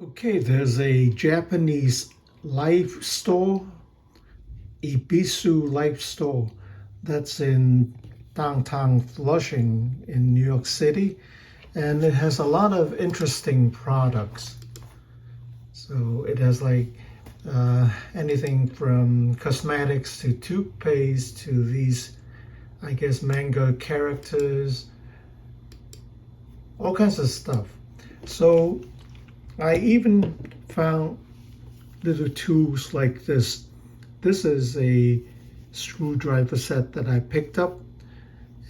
Okay, there's a Japanese life store, Ebisu Life Store, that's in downtown Flushing in New York City, and it has a lot of interesting products. So it has like anything from cosmetics to toothpaste to these, I guess, manga characters, all kinds of stuff. So I even found little tools like this. This is a screwdriver set that I picked up,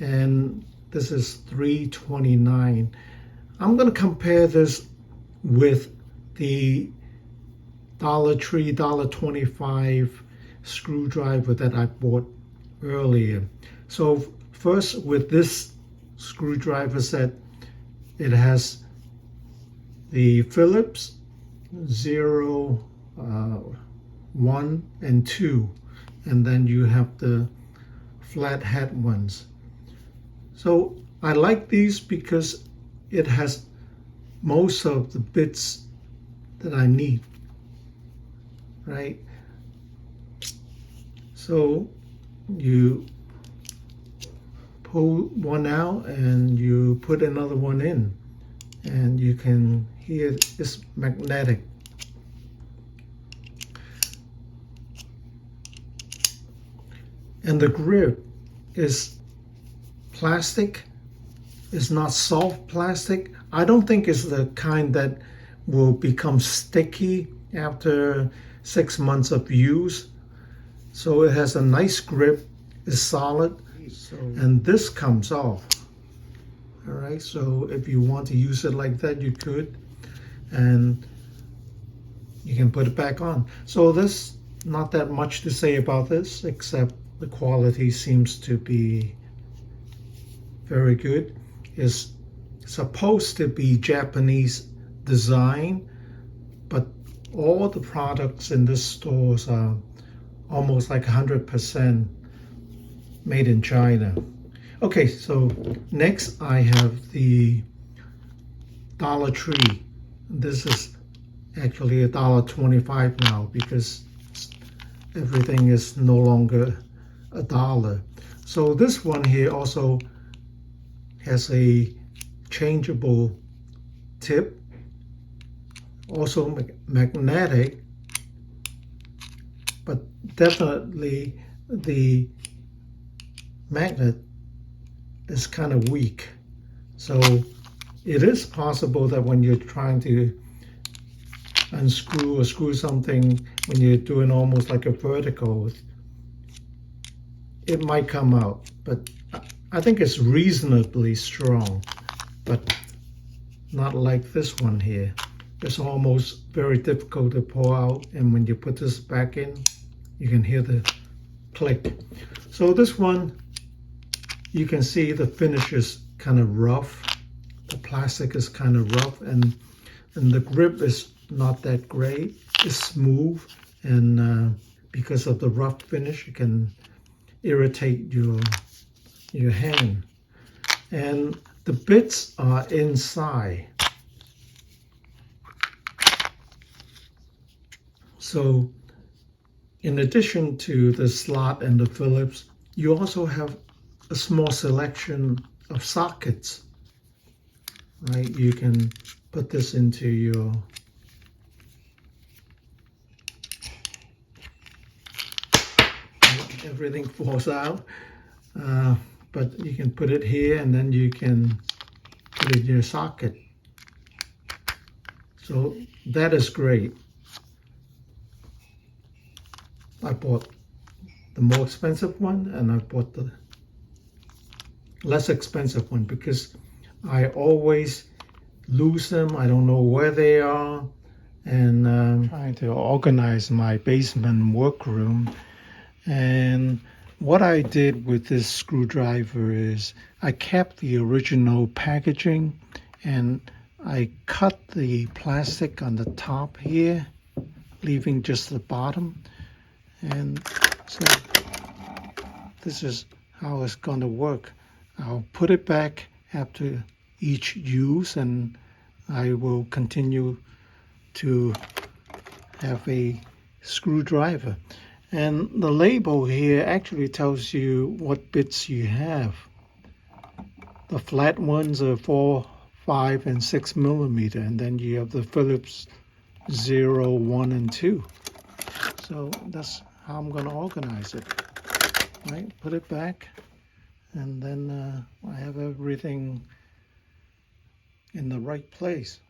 and this is $3.29. I'm going to compare this with the Dollar Tree $1.25 screwdriver that I bought earlier. So first, with this screwdriver set, it has the Phillips 0, 1 and 2, and then you have the flat head ones. So I like these because it has most of the bits that I need, right? So you pull one out and you put another one in, and you can hear it's magnetic. And the grip is plastic. It's not soft plastic. I don't think it's the kind that will become sticky after 6 months of use. So it has a nice grip, it's solid, and this comes off. All right, so if you want to use it like that, you could, and you can put it back on. So there's not that much to say about this, except the quality seems to be very good. It's supposed to be Japanese design, but all the products in this store are almost like 100% made in China. Okay, so next I have the Dollar Tree. This is actually $1.25 now because everything is no longer $1. So this one here also has a changeable tip, also magnetic, but definitely the magnet is kind of weak. So it is possible that when you're trying to unscrew or screw something, when you're doing almost like a vertical, it might come out, but I think it's reasonably strong, but not like this one here. It's almost very difficult to pull out, and when you put this back in, you can hear the click. So this one, you can see the finish is kind of rough. The plastic is kind of rough, and the grip is not that great. It's smooth, and because of the rough finish, it can irritate your hand. And the bits are inside. So in addition to the slot and the Phillips, you also have a small selection of sockets, right? You can put this into your everything falls out, but you can put it here, and then you can put it in your socket. So that is great. I bought the more expensive one, and I bought the less expensive one because I always lose them. I don't know where they are, and I'm trying to organize my basement workroom. And what I did with this screwdriver is I kept the original packaging, and I cut the plastic on the top here, leaving just the bottom. And so this is how it's going to work. I'll put it back after each use, and I will continue to have a screwdriver. And the label here actually tells you what bits you have. The flat ones are 4, 5, and 6 millimeter, and then you have the Phillips 0, 1, and 2. So that's how I'm going to organize it. Right, put it back, and then I have everything in the right place.